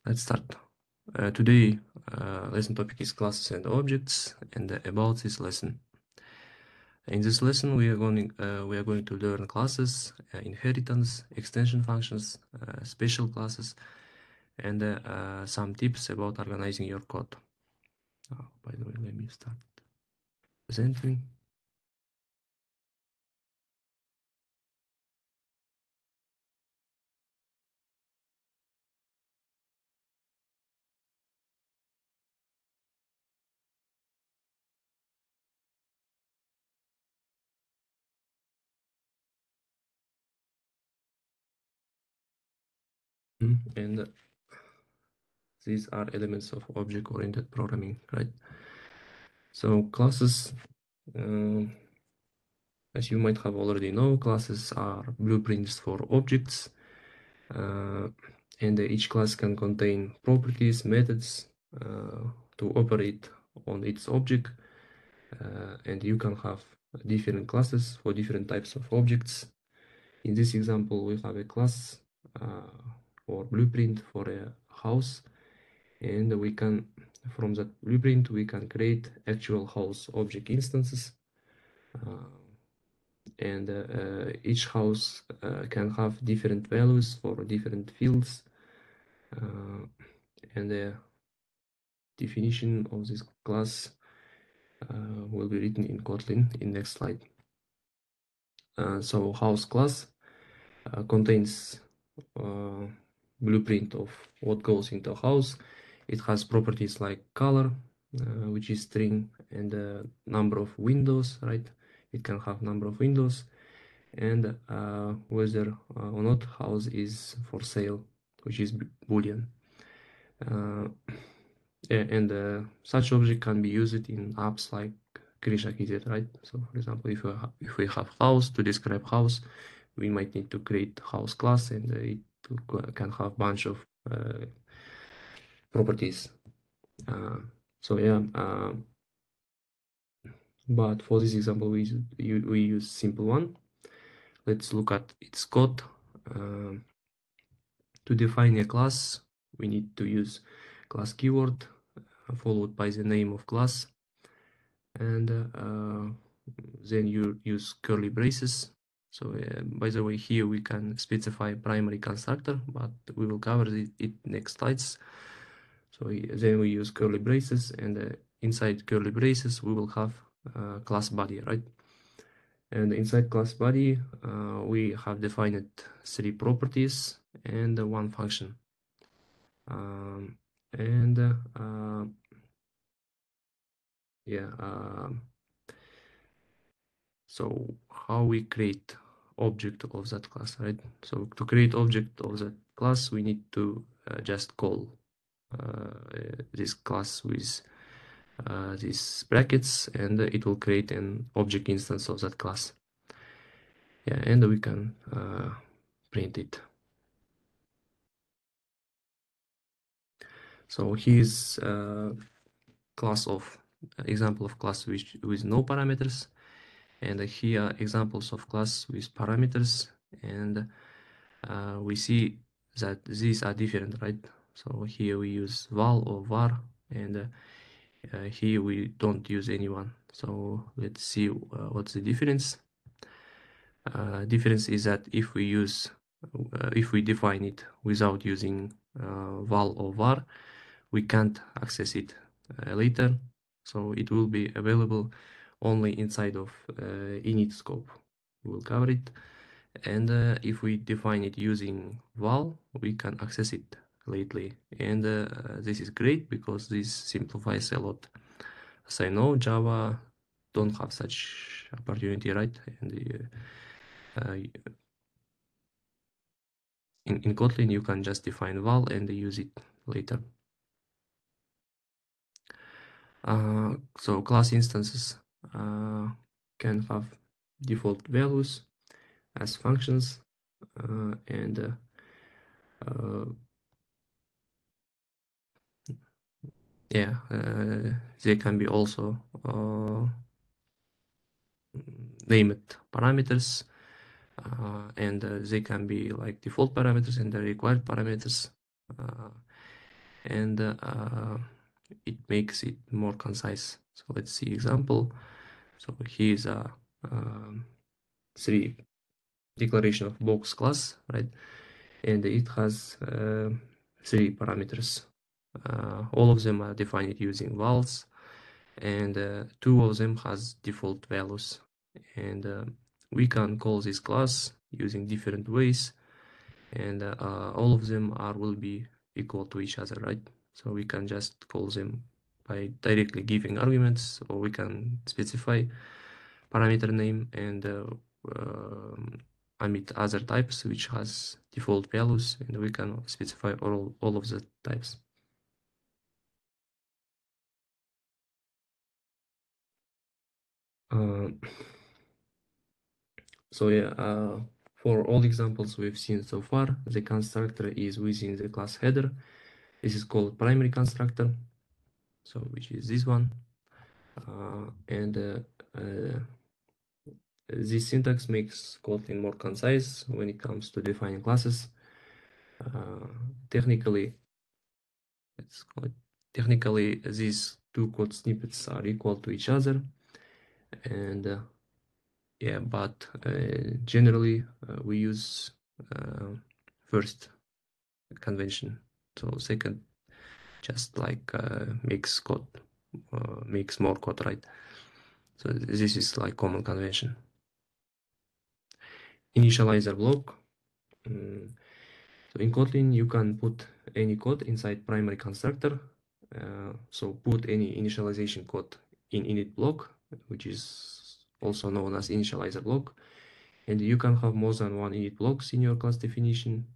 Let's start. Today, lesson topic is classes and objects, and about this lesson. In this lesson, we are going to learn classes, inheritance, extension functions, special classes, and some tips about organizing your code. By the way, let me start presenting. And these are elements of object-oriented programming, right? So classes, as you might have already know, classes are blueprints for objects, and each class can contain properties, methods to operate on its object, and you can have different classes for different types of objects. In this example, we have a class or blueprint for a house, and we can, from that blueprint, we can create actual house object instances. And each house can have different values for different fields, and the definition of this class will be written in Kotlin in next slide. So house class contains blueprint of what goes into a house. It has properties like color, which is string, and number of windows, right? It can have number of windows, and whether or not house is for sale, which is boolean. And such object can be used in apps like Krisha Kizet, right? So for example, if we have house to describe house, we might need to create house class, and it can have bunch of properties. So yeah, but for this example, we use simple one. Let's look at its code. To define a class, we need to use class keyword followed by the name of class, and then you use curly braces. So by the way, here we can specify primary constructor, but we will cover it next slides. So then we use curly braces, and inside curly braces we will have class body, right? And inside class body we have defined 3 properties and 1 function. And yeah, so how we create object of that class, right? So to create object of that class, we need to just call this class with these brackets, and it will create an object instance of that class. Yeah, and we can print it. So here's class of example of class with no parameters, and here examples of class with parameters, and we see that these are different, right? So here we use val or var, and here we don't use anyone. So let's see what's the difference. Difference is that if we define it without using val or var, we can't access it later. So it will be available only inside of init scope. We will cover it. And if we define it using val, we can access it lately. And this is great because this simplifies a lot. As I know, Java don't have such opportunity, right? And in Kotlin, you can just define val and use it later. So class instances can have default values as functions, and yeah, they can be also named parameters, and they can be like default parameters and the required parameters. and it makes it more concise. So let's see example. So here's a 3 declaration of box class, right? And it has 3 parameters. All of them are defined using vals, and 2 of them has default values. And we can call this class using different ways, and all of them will be equal to each other, right? So we can just call them by directly giving arguments, or we can specify parameter name and emit other types which has default values, and we can specify all of the types. So yeah, for all examples we've seen so far, the constructor is within the class header. This is called primary constructor, so which is this one. And this syntax makes Kotlin more concise when it comes to defining classes. Technically, let's call it, technically these 2 code snippets are equal to each other, and yeah, but generally we use first convention. So second just like makes code, makes more code, right? So this is like common convention. Initializer block. So in Kotlin, you can put any code inside primary constructor. So put any initialization code in init block, which is also known as initializer block. And you can have more than 1 init blocks in your class definition.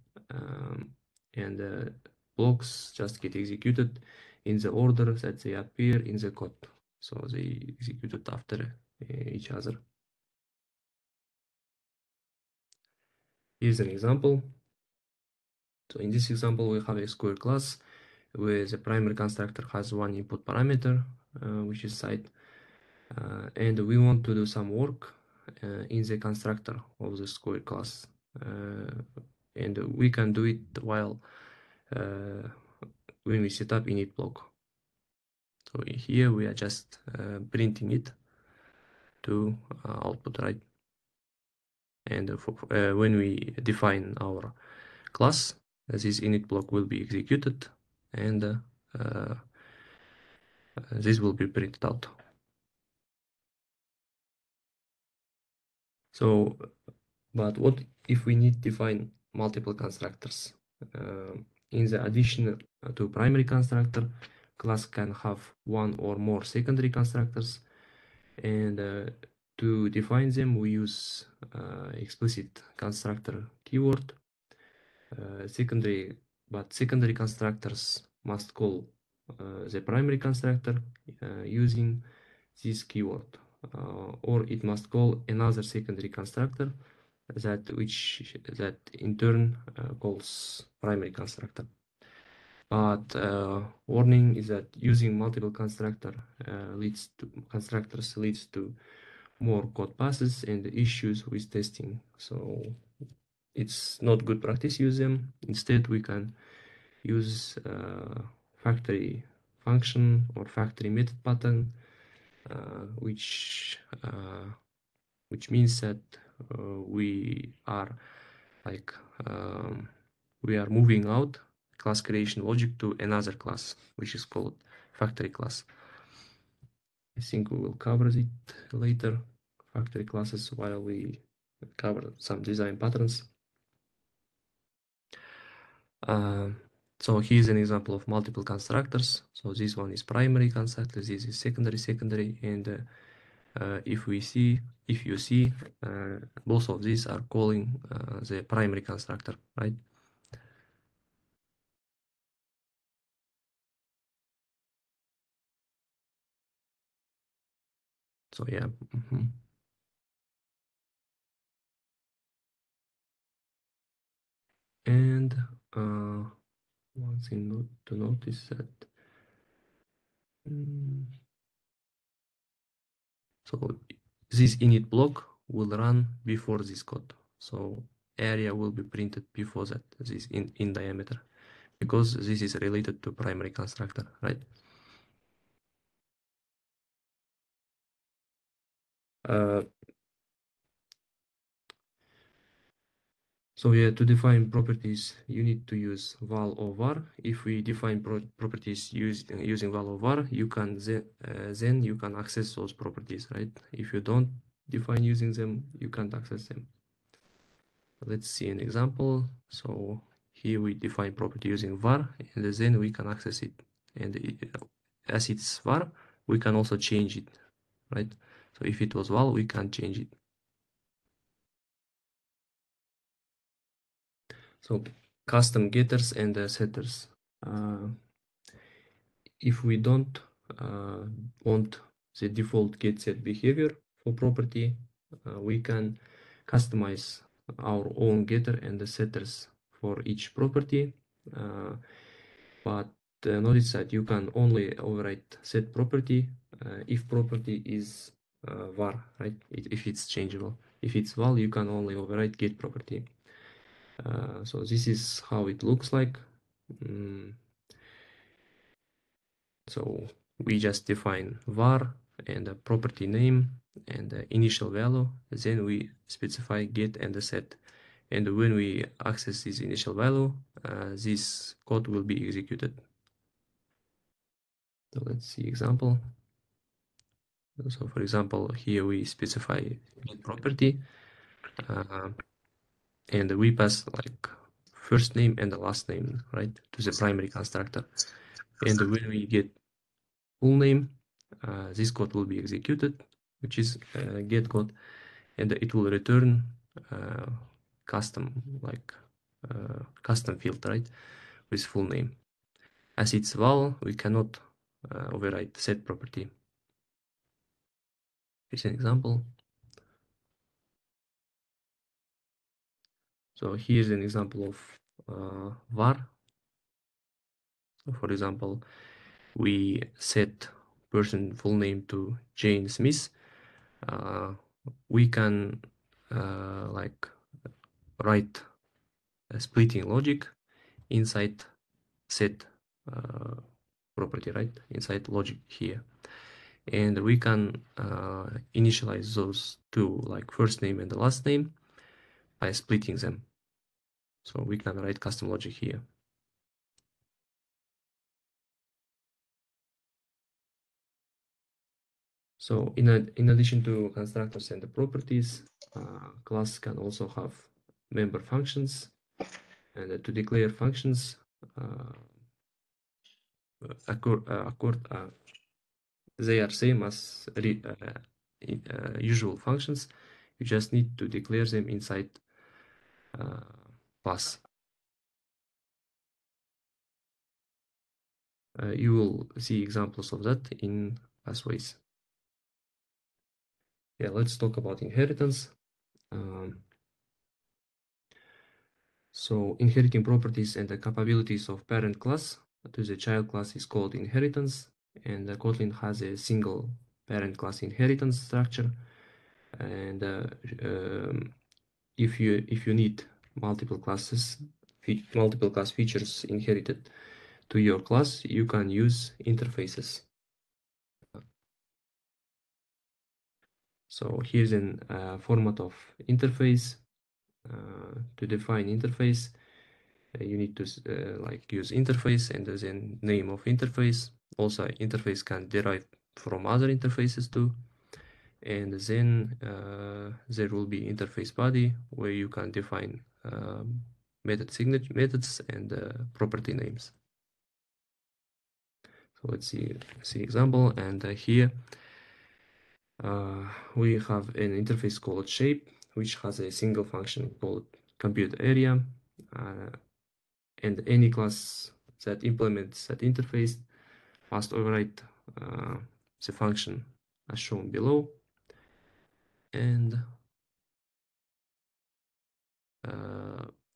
And blocks just get executed in the order that they appear in the code. So they executed after each other. Here's an example. So in this example, we have a square class where the primary constructor has 1 input parameter, which is site, and we want to do some work in the constructor of the square class, and we can do it while when we set up init block. So here we are just printing it to output, right? And when we define our class, this init block will be executed, and this will be printed out. So, but what if we need to define multiple constructors? In the addition to primary constructor, class can have 1 or more secondary constructors, and to define them, we use explicit constructor keyword. Secondary constructors must call the primary constructor using this keyword, or it must call another secondary constructor that in turn calls primary constructor. But warning is that using multiple constructors leads to more code passes and issues with testing. So it's not good practice use them. Instead, we can use factory function or factory method pattern, which means that we are like we are moving out class creation logic to another class, which is called factory class. I think we will cover it later, factory classes, while we cover some design patterns. So here's an example of multiple constructors. So this one is primary constructor, this is secondary, and if you see, both of these are calling the primary constructor, right? So yeah. And one thing to notice that so this init block will run before this code. So area will be printed before that, this in diameter, because this is related to primary constructor, right? So yeah, to define properties, you need to use val or var. If we define properties using val or var, you can then you can access those properties, right? If you don't define using them, you can't access them. Let's see an example. So here we define property using var, and then we can access it. And as it's var, we can also change it, right? So if it was val, we can change it. So custom getters and setters. If we don't want the default get set behavior for property, we can customize our own getter and the setters for each property. But notice that you can only override set property if property is var, right? If it's changeable. If it's val, you can only override get property. So this is how it looks like. So we just define var and a property name and the initial value. Then we specify get and the set. And when we access this initial value, this code will be executed. So let's see example. So for example, here we specify get property and we pass like first name and the last name, right, to the primary constructor. And when we get full name, this code will be executed, which is get code, and it will return custom custom field, right, with full name. As it's val, we cannot override set property. Here's an example. So here's an example of var. So for example, we set person full name to Jane Smith. We can like write a splitting logic inside set property, right? Inside logic here. And we can initialize those two, like first name and the last name, by splitting them. So we can write custom logic here. So in addition to constructors and the properties, class can also have member functions. And to declare functions, they are same as usual functions. You just need to declare them inside class. You will see examples of that in pathways. Yeah, let's talk about inheritance. So inheriting properties and the capabilities of parent class to the child class is called inheritance, and Kotlin has a single parent class inheritance structure. And if you need multiple class features inherited to your class, you can use interfaces. So here's an format of interface. To define interface, you need to like use interface and then name of interface. Also, interface can derive from other interfaces too. And then there will be interface body where you can define methods and property names. So let's see example, and here we have an interface called shape, which has a single function called compute area, and any class that implements that interface must override the function as shown below. And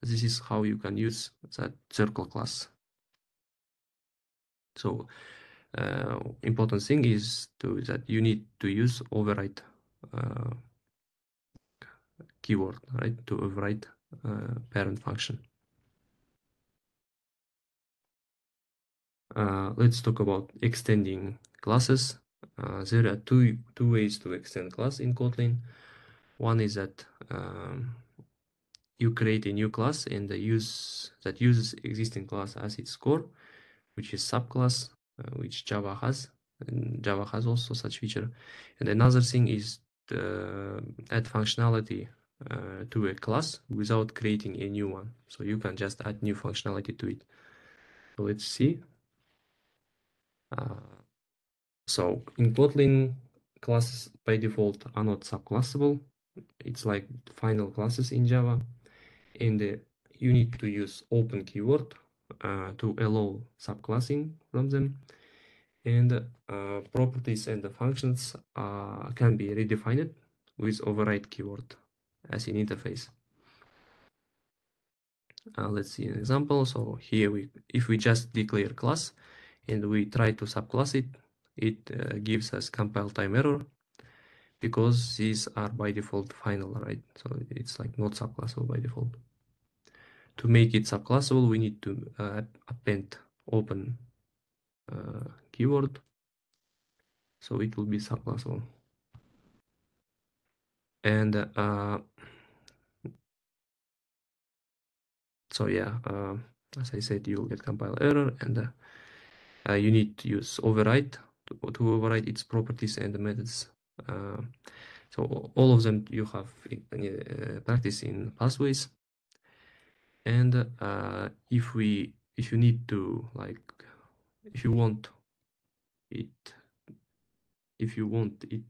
this is how you can use that circle class. So important thing is that you need to use override keyword, right, to override parent function. let's talk about extending classes. There are two ways to extend class in Kotlin. One is that you create a new class and that uses existing class as its core, which is subclass, which Java has. And Java has also such feature. And another thing is to add functionality to a class without creating a new one. So you can just add new functionality to it. So let's see. So in Kotlin, classes by default are not subclassable. It's like final classes in Java. And you need to use open keyword to allow subclassing from them. And properties and the functions can be redefined with override keyword as in interface. Let's see an example. So here if we just declare class and we try to subclass it, it gives us compile time error because these are by default final, right? So it's like not subclassable by default. To make it subclassable, we need to append open keyword, so it will be subclassable. And so yeah, as I said, you'll get compile error, and you need to use override to override its properties and the methods. So all of them you have practice in pathways. And if you need to, like, if you want it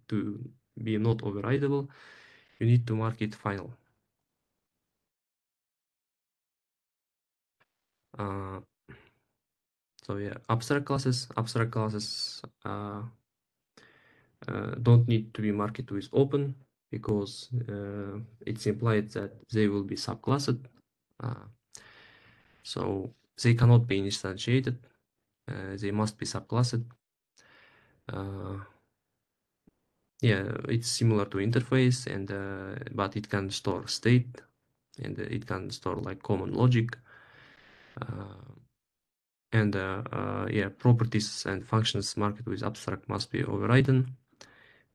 to be not overridable, you need to mark it final. So yeah, abstract classes don't need to be marked with open because it's implied that they will be subclassed. So they cannot be instantiated. They must be subclassed. Yeah, it's similar to interface, and but it can store state, and it can store like common logic. And yeah, properties and functions marked with abstract must be overridden,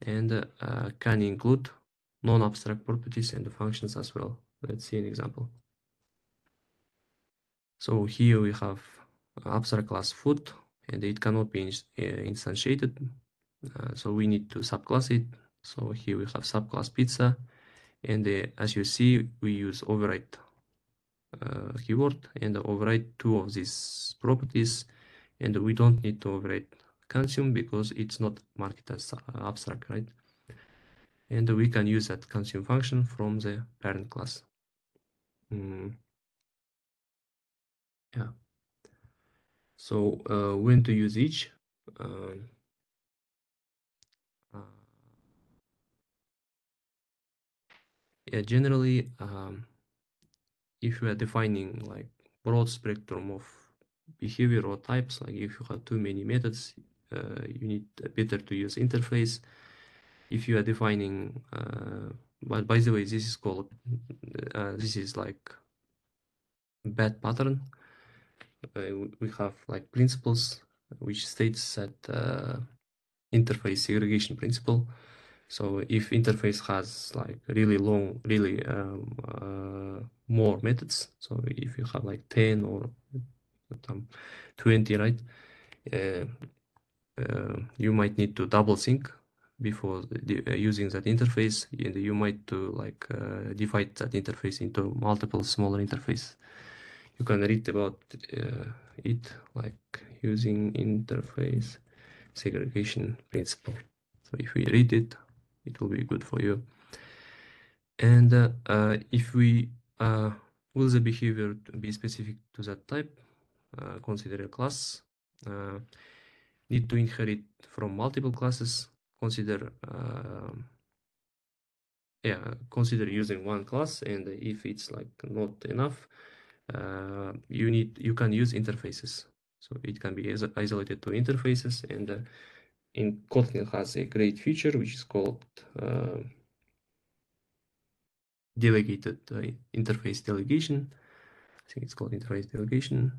and can include non-abstract properties and functions as well. Let's see an example. So here we have abstract class food, and it cannot be instantiated. So we need to subclass it. So here we have subclass pizza, and as you see, we use override keyword and override two of these properties, and we don't need to override consume because it's not marked as abstract, right? And we can use that consume function from the parent class. Yeah. So when to use each? Yeah, generally, if you are defining like broad spectrum of behavior or types, like if you have too many methods, you need better to use interface. If you are defining, but by the way, this is called, this is like bad pattern. We have like principles which states that interface segregation principle. So if interface has like really long, really more methods, so if you have like 10 or 20, right, you might need to double think before using that interface, and you might to like divide that interface into multiple smaller interfaces. You can read about it like using interface segregation principle. So if we read it, it will be good for you. And if we will the behavior be specific to that type, consider a class, need to inherit from multiple classes, consider consider using one class, and if it's like not enough, you can use interfaces. So it can be isolated to interfaces, and in Kotlin has a great feature which is called delegated interface delegation. I think it's called interface delegation.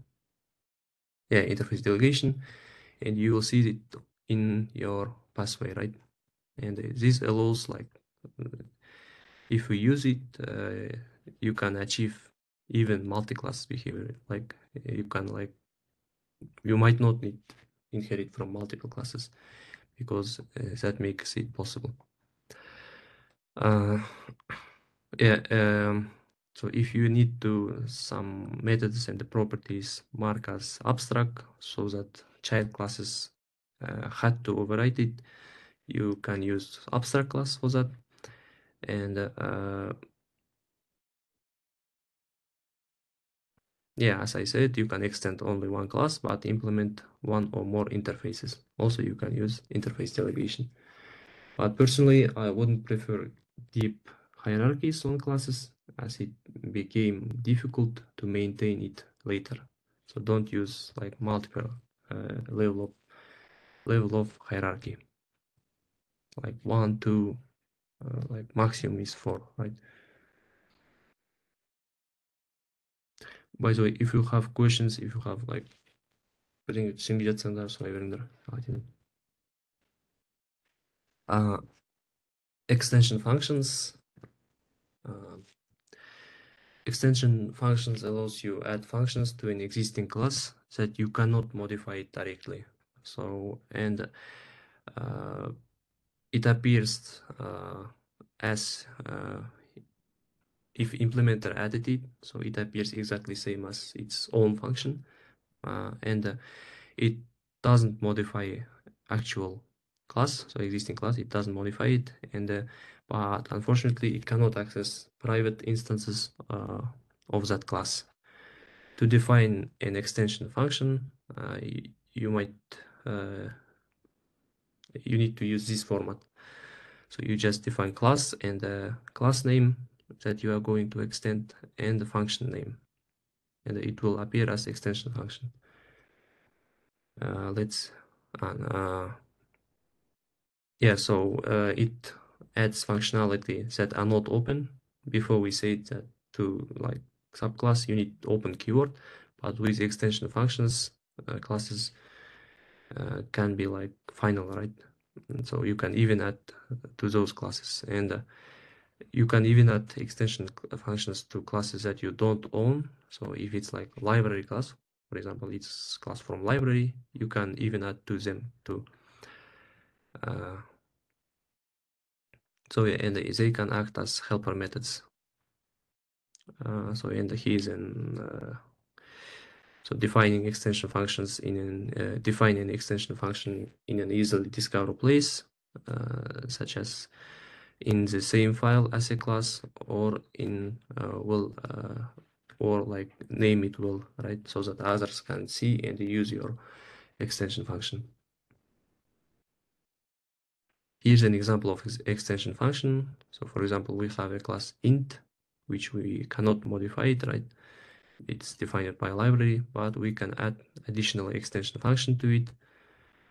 interface delegation, and you will see it in your pathway, right? And this allows, like, if you use it, you can achieve even multi-class behavior. Like, you can, like, you might not need inherit from multiple classes, because that makes it possible. So if you need to some methods and the properties mark as abstract, so that child classes had to override it, you can use abstract class for that. And as I said, you can extend only one class, but implement one or more interfaces. Also, you can use interface delegation. But personally, I wouldn't prefer deep hierarchies on classes, as it became difficult to maintain it later. So don't use like multiple level of hierarchy. Like 1, 2, like maximum is 4, right? By the way, if you have questions, if you have like extension functions. Extension functions allows you add functions to an existing class that you cannot modify directly. So, and it appears as if implementer added it, so it appears exactly same as its own function, and it doesn't modify actual class, so existing class, it doesn't modify it, and but unfortunately it cannot access private instances of that class. To define an extension function, you need to use this format. So you just define class and the class name that you are going to extend and the function name, and it will appear as extension function. So it adds functionality that are not open. Before we said that to like subclass you need open keyword, but with extension functions, classes can be like final, right? And so you can even add to those classes, and you can even add extension functions to classes that you don't own. So if it's like library class, for example, it's class from library, you can even add to them too. And they can act as helper methods. So defining extension functions defining an extension function in an easily discoverable place, such as in the same file as a class, or in or like name it well, right? So that others can see and use your extension function. Here's an example of extension function. So for example, we have a class int, which we cannot modify it, right? It's defined by library, but we can add additional extension function to it,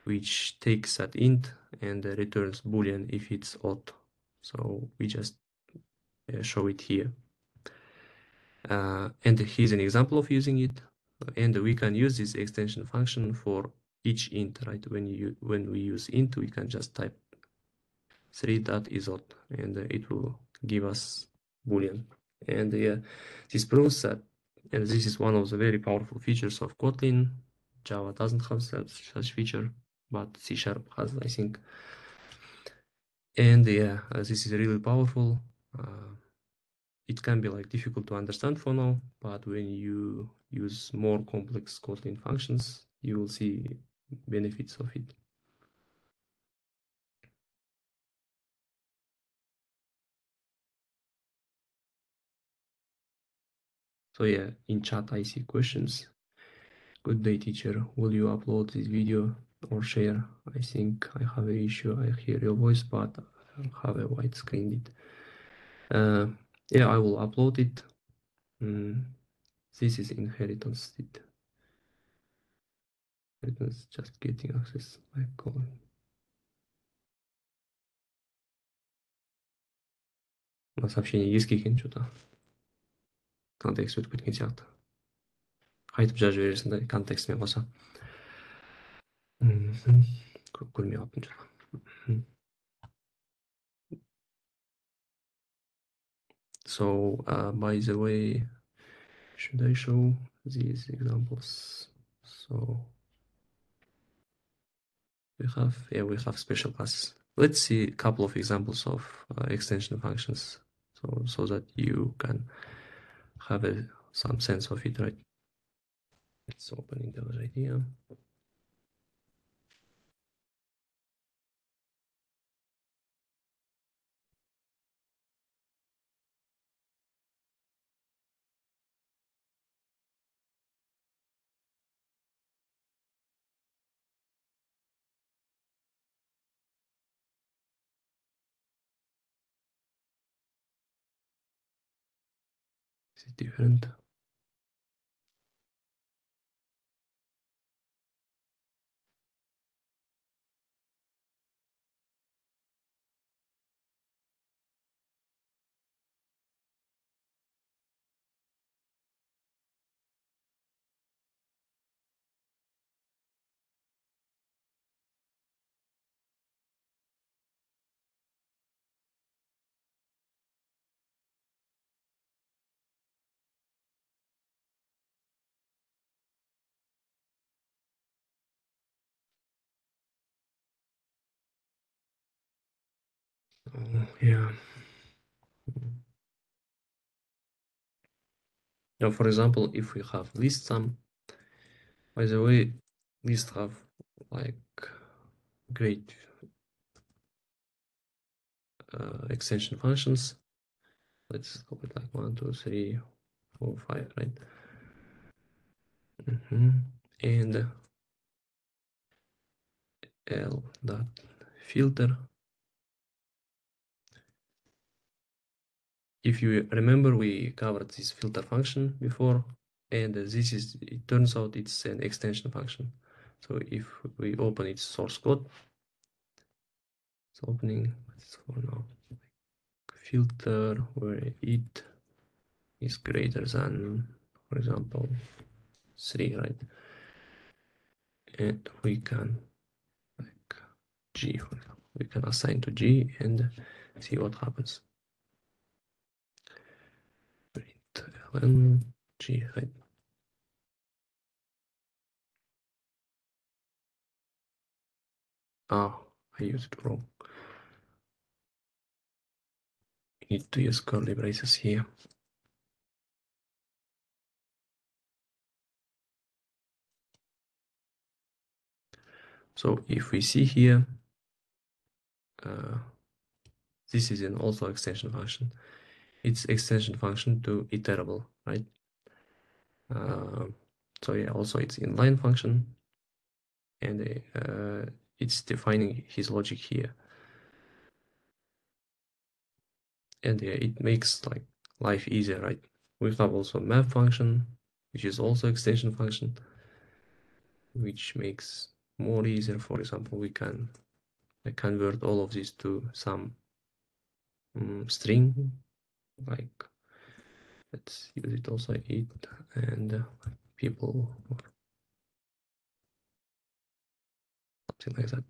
which takes that int and returns boolean if it's odd. So we just show it here. And here's an example of using it. And we can use this extension function for each int, right? When we use int, we can just type 3.isOdd, and it will give us boolean. And this proves that, and this is one of the very powerful features of Kotlin. Java doesn't have such feature, but C# has, I think. And this is really powerful. It can be like difficult to understand for now, but when you use more complex Kotlin functions, you will see benefits of it. So in chat I see questions. Good day, teacher. Will you upload this video or share? I think I have an issue. I hear your voice, but I don't have a white screen. I will upload it. This is inheritance. Inheritance, just getting access. На сообщение есть какие-нибудь что-то? Контекст өтіп кеткен сияқты. Қайтып жазып жібересің да контекстімен қоса. көрмей қалыппын. So, by the way, should I show these examples? So we have special classes. Let's see a couple of examples of extension functions, so that you can have some sense of it, right? Let's open IntelliJ IDEA. Is it different? Oh, yeah. Now, for example, if we have list sum, by the way, list have like great extension functions. Let's call it like 1, 2, 3, 4, 5, right? And L dot filter. If you remember, we covered this filter function before, and it turns out it's an extension function. So if we open its source code, it's opening, what's for now? Filter where it is greater than, for example, 3, right? And we can, like G, for example, we can assign to G and see what happens. Print ln G, right? Oh, I used it wrong. We need to use curly braces here. So if we see here, this is an also extension function. It's extension function to iterable, right? So yeah, also it's inline function, and it's defining his logic here. And yeah, it makes like life easier, right? We have also map function, which is also extension function, which makes more easier. For example, we can convert all of this to some string, like let's use it also it and people, something like that.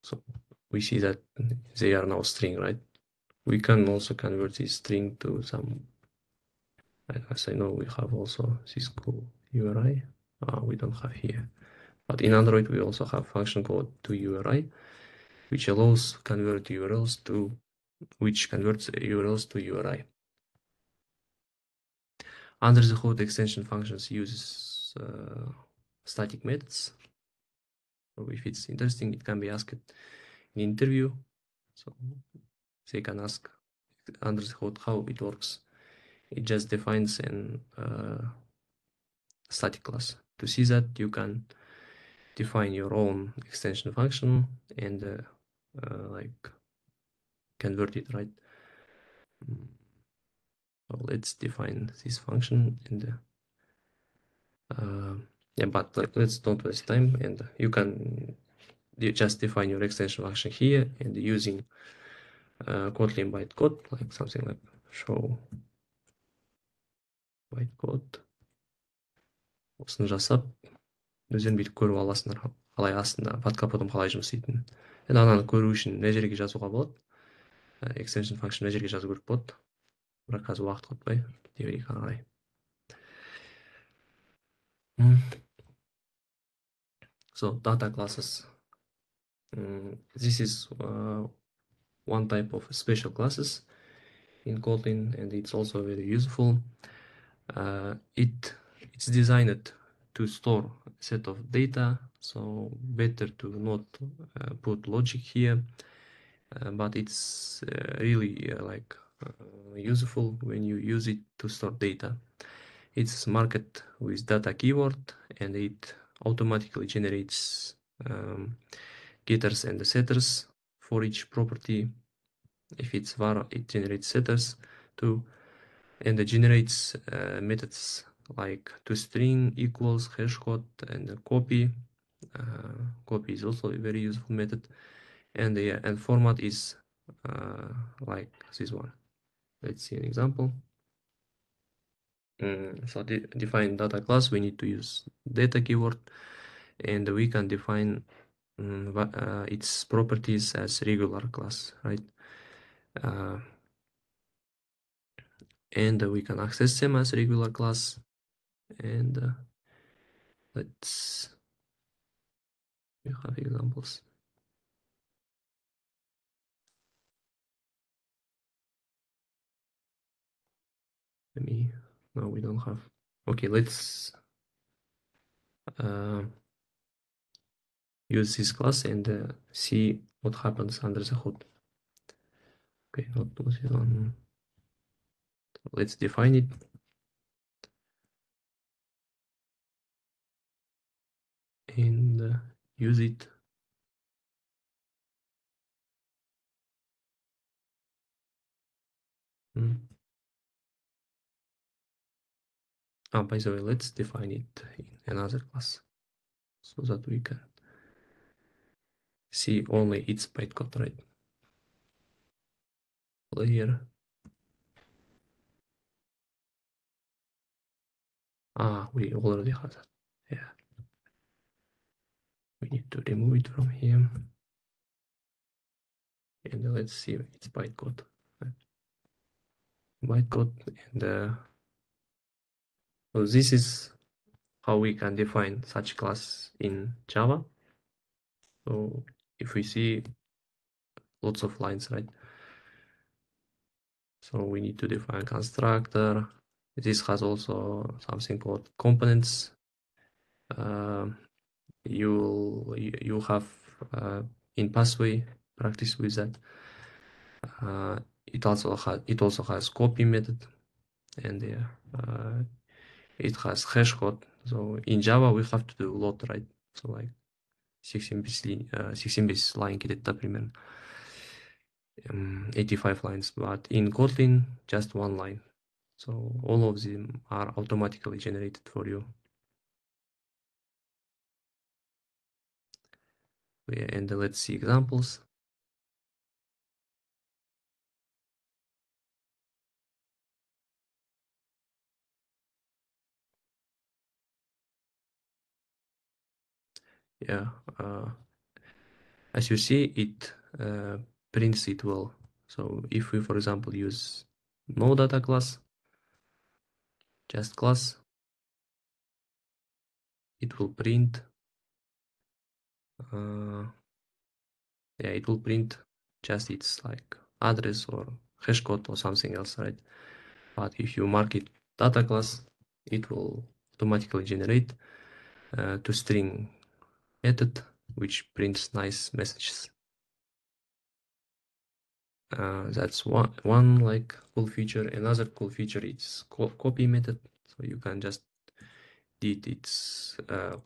So we see that they are now string, right? We can also convert this string to some, as I know, we have also this cool URI. We don't have here, but in Android we also have function called toURI, which allows convert URLs to, which converts URLs to URI. Under the hood, extension functions uses static methods. So if it's interesting, it can be asked in interview. So they can ask under the hood how it works. It just defines an static class. To see that, you can define your own extension function and like convert it, right? So let's define this function and yeah, but let's don't waste time, and you can just define your extension function here and using Kotlin bytecode, like something like show bytecode осыны жасап өздерің бүйтіп көріп аласыңдар қалай астында под капотом қалай жұмыс істейтінін. Енді ананы көру үшін мына жерге жазуға болады, extension function мына жерге жазу керек болады, бірақ қазір уақыт құртпай кете берейік ары қарай. So data classes. This is one type of special classes in Kotlin, and it's also very useful. It's designed to store a set of data, so better to not put logic here, but it's really useful when you use it to store data. It's marked with data keyword, and it automatically generates getters and setters for each property. If it's var, it generates setters too, and it generates methods like toString, equals, hashcode, and copy. Copy is also a very useful method, and format is like this one. Let's see an example. So define data class, we need to use data keyword, and we can define its properties as regular class, right? And we can access them as regular class, and we have examples. No, we don't have. Okay, let's use this class and see what happens under the hood. Okay, not this one. Let's define it. And use it. By the way, let's define it in another class so that we can see only its bytecode, right? Player. We already have that. Yeah. We need to remove it from here. And let's see its bytecode. Bytecode, and so this is how we can define such class in Java. So if we see lots of lines, right? So we need to define constructor. This has also something called components. You have in pathway practice with that. It also has copy method, and it has hash code. So in Java we have to do a lot, right? So like 16 bits line где-то примерно 85 lines, but in Kotlin just one line. So all of them are automatically generated for you. And let's see examples. Yeah, as you see, it prints it well. So if we, for example, use no data class, just class, it will print. It will print just its like address or hash code or something else, right? But if you mark it data class, it will automatically generate toString method, which prints nice messages. That's one like cool feature. Another cool feature is copy method. So you can just did its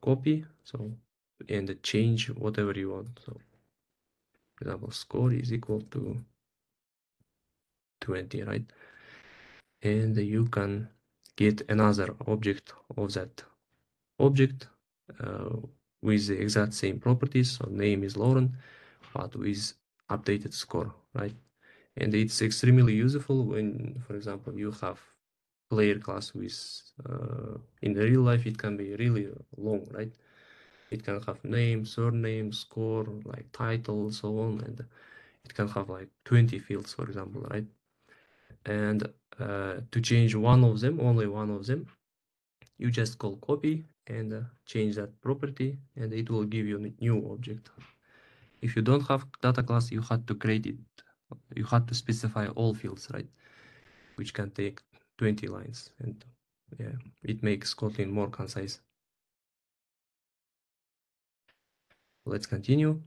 copy, so and change whatever you want. So for example, score is equal to 20, right? And you can get another object of that object with the exact same properties. So name is Lauren, but with updated score, right? And it's extremely useful when, for example, you have player class with in the real life it can be really long, right? It can have name, surname, score, like title, so on, and it can have like 20 fields, for example, right? And to change one of them, only one of them, you just call copy and change that property, and it will give you a new object. If you don't have data class, you had to create it. You had to specify all fields, right? Which can take 20 lines, and yeah, it makes Kotlin more concise. Let's continue.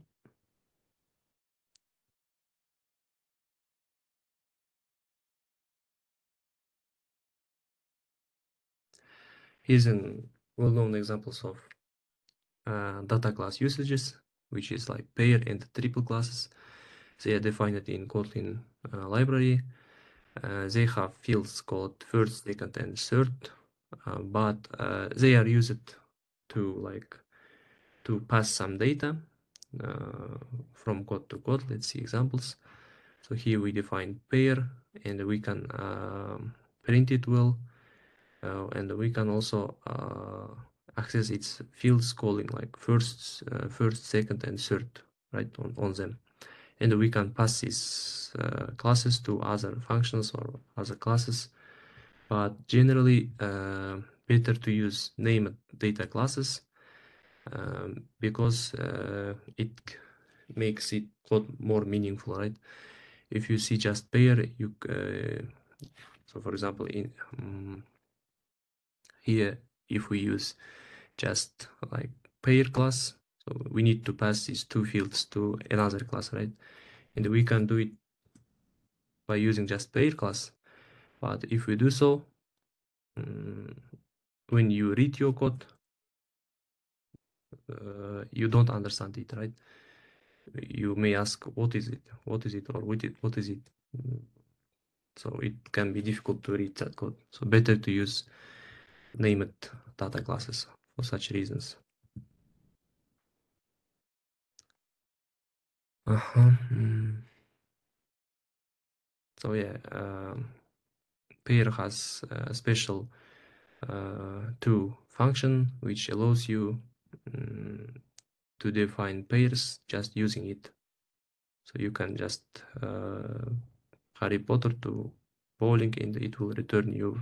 Here's an well-known examples of data class usages, which is like pair and triple classes. They are defined in Kotlin library. They have fields called first, second, and third, but they are used to pass some data from code to code. Let's see examples. So here we define pair, and we can print it well, and we can also access its fields calling like first, second, and third, right, on them. And we can pass these classes to other functions or other classes, but generally better to use named data classes because it makes it a lot more meaningful, right? If you see just pair, you so for example in here, if we use just like pair class, so we need to pass these two fields to another class, right? And we can do it by using just pair class. But if we do so, when you read your code, you don't understand it, right? You may ask, what is it? What is it? Or what is it? So it can be difficult to read that code. So better to use named data classes for such reasons. So yeah, pair has a special to function which allows you to define pairs just using it. So you can just Harry Potter to bowling and it will return you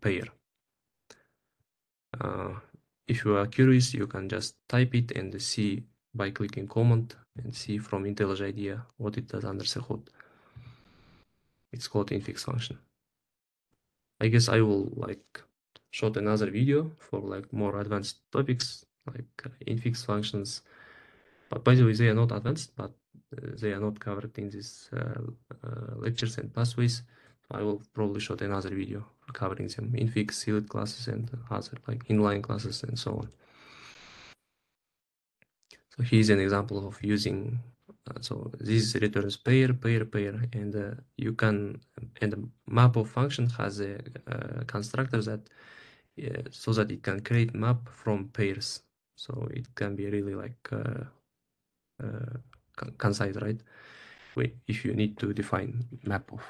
pair. If you are curious, you can just type it and see by clicking command and see from IntelliJ IDEA what it does under the hood. It's called infix function. I guess I will like shot another video for like more advanced topics like infix functions. But by the way, they are not advanced, but they are not covered in these lectures and pathways. I will probably shoot another video covering them, infix, sealed classes, and other like inline classes and so on. So here's an example of using. So this returns pair, and you can, and the map of function has a constructor that so that it can create map from pairs. So it can be really like concise, right? If you need to define map of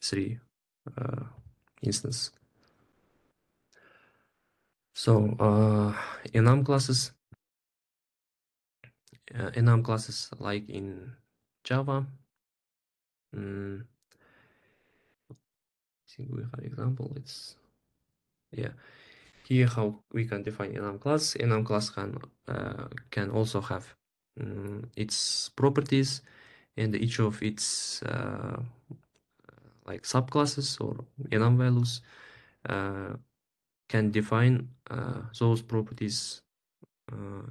three instance. So enum classes like in Java. I think we have an example. It's yeah. Here how we can define enum class. Enum class can also have its properties and each of its like subclasses or enum values can define those properties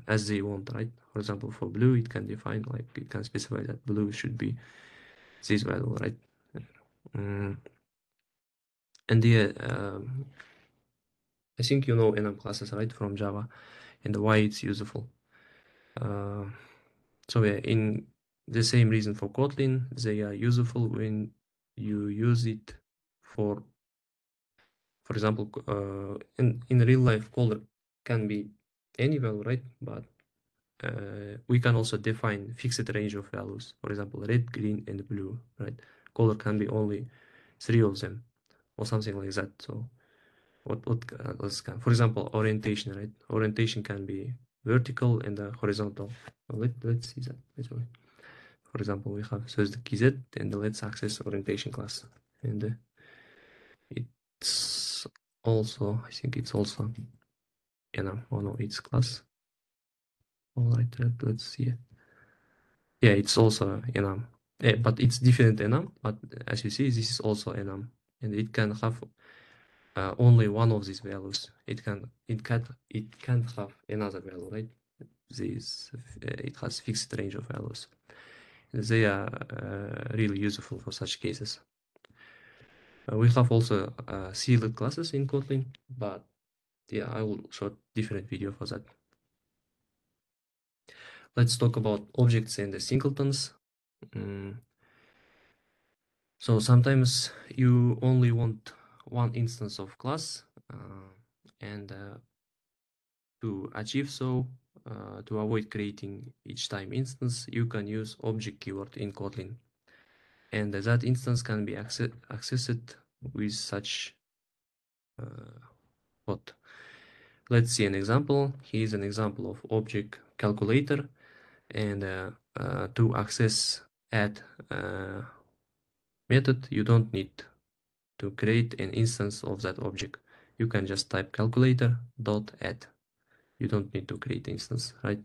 as they want, right? For example, for blue, it can define like it can specify that blue should be this value, right? And yeah, I think you know enum classes, right, from Java, and why it's useful. So yeah, in the same reason for Kotlin, they are useful when you use it for example, in real life, color can be any value, right? But we can also define fixed range of values. For example, red, green, and blue, right? Color can be only 3 of them, or something like that. So what else can, for example, orientation, right? Orientation can be vertical and horizontal. So let's see that right away. For example, we have so the kz, and let's access orientation class, and it's also, I think it's also enum. Oh no, it's class. All right, let's see. Yeah, it's also enum. But it's different enum. But as you see, this is also enum, and it can have only one of these values. It can't have another value, right? This it has fixed range of values. They are really useful for such cases. We have also sealed classes in Kotlin, but yeah, I will show different video for that. Let's talk about objects and the singletons. So sometimes you only want one instance of class, and to achieve so, to avoid creating each time instance, you can use object keyword in Kotlin. And that instance can be accessed with such what. Let's see an example. Here's an example of object calculator, and to access add method, you don't need to create an instance of that object. You can just type calculator dot add. You don't need to create instance, right?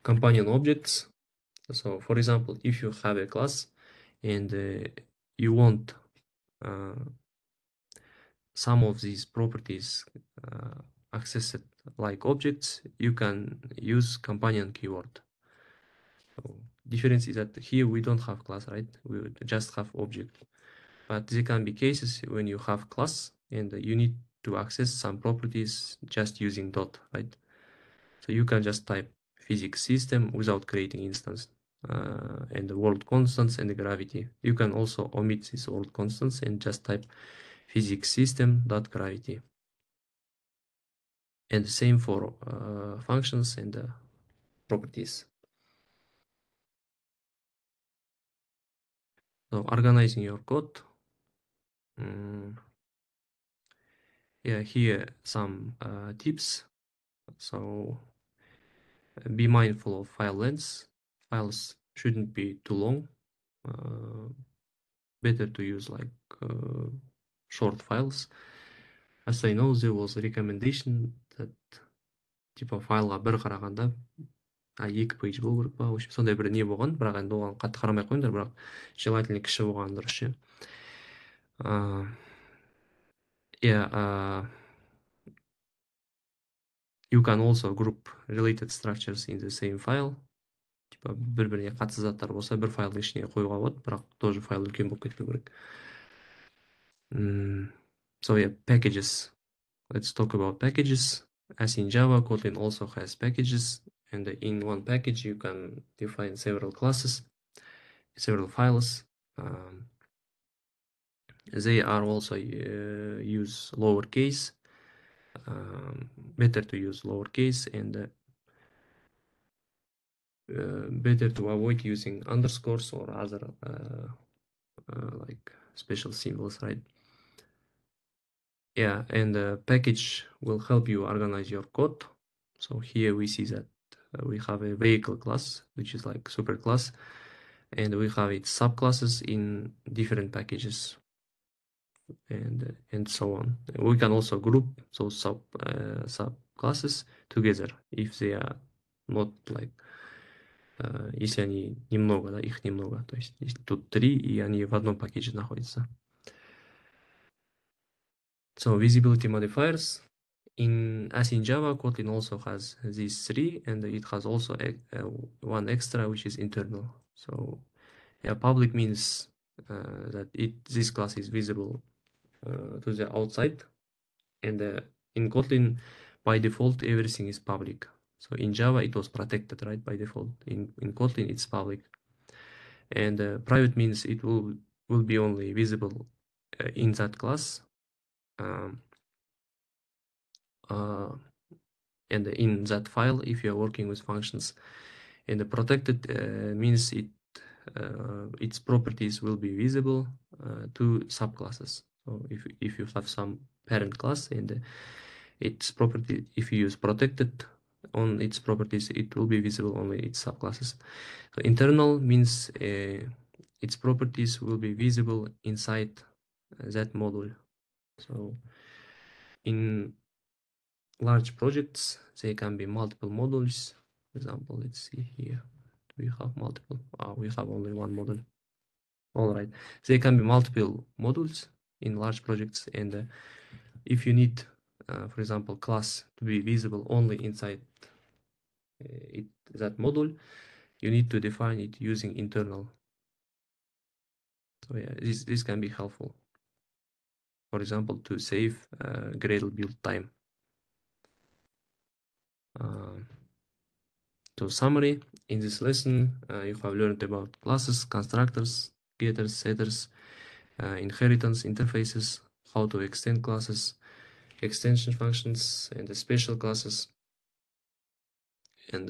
Companion objects. So for example, if you have a class and you want some of these properties accessed like objects, you can use companion keyword. So difference is that here we don't have class, right? We would just have object. But there can be cases when you have class and you need to access some properties just using dot, right? So you can just type physics system without creating instance, and the world constants and the gravity. You can also omit these world constants and just type physics system dot gravity. And the same for functions and properties. So organizing your code. Yeah, here some tips. So be mindful of file lengths. Files shouldn't be too long. Better to use like short files. As I know, there was a recommendation that типа файлға бір қарағанда 2 пейдж болу керек па, в общем сондай бір не болған, бірақ енді оған қатты қарамай ақ қойыңдар, бірақ желательно кіші болған дұрыс ше. You can also group related structures in the same file. Типа бір-біріне қатысты заттар болса бір файлдың ішіне қоюға болады, бірақ тоже файл үлкен болып кетпеу керек. So yeah, packages. Let's talk about packages. As in Java, Kotlin also has packages, and in one package you can define several classes, several files. They are also use lowercase. Better to use lowercase, and better to avoid using underscores or other like special symbols, right? Yeah, and the package will help you organize your code. So here we see that we have a vehicle class, which is like super class, and we have its subclasses in different packages, and so on. We can also group those subclasses together if they are not like если они немного, да, их немного, то есть тут 3 и они в одном пакете находятся. So visibility modifiers. As in Java, Kotlin also has these 3, and it has also one extra, which is internal. So yeah, public means that this class is visible to the outside, and in Kotlin, by default, everything is public. So in Java, it was protected, right, by default. In Kotlin, it's public. And private means it will be only visible in that class. And in that file if you are working with functions. And the protected means it its properties will be visible to subclasses. So if you have some parent class and its property, if you use protected on its properties, it will be visible only its subclasses. So internal means its properties will be visible inside that module. So in large projects, they can be multiple modules. For example, let's see here. Do we have multiple? We have only one module. All right. There can be multiple modules in large projects, and if you need, for example, class to be visible only inside that module, you need to define it using internal. So yeah, this can be helpful. For example, to save Gradle build time. So summary, in this lesson, you have learned about classes, constructors, getters, setters, inheritance interfaces, how to extend classes, extension functions, and the special classes, and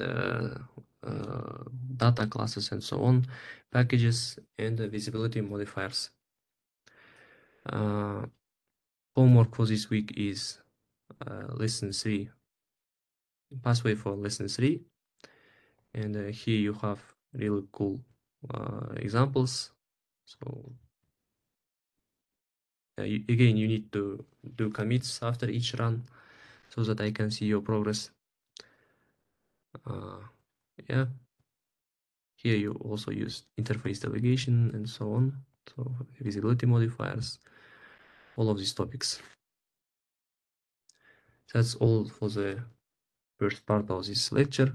data classes, and so on, packages, and visibility modifiers. Homework for this week is lesson 3, pathway for lesson 3. And here you have really cool examples. So again, you need to do commits after each run so that I can see your progress. Yeah, here you also use interface delegation and so on. So visibility modifiers, all of these topics. That's all for the first part of this lecture.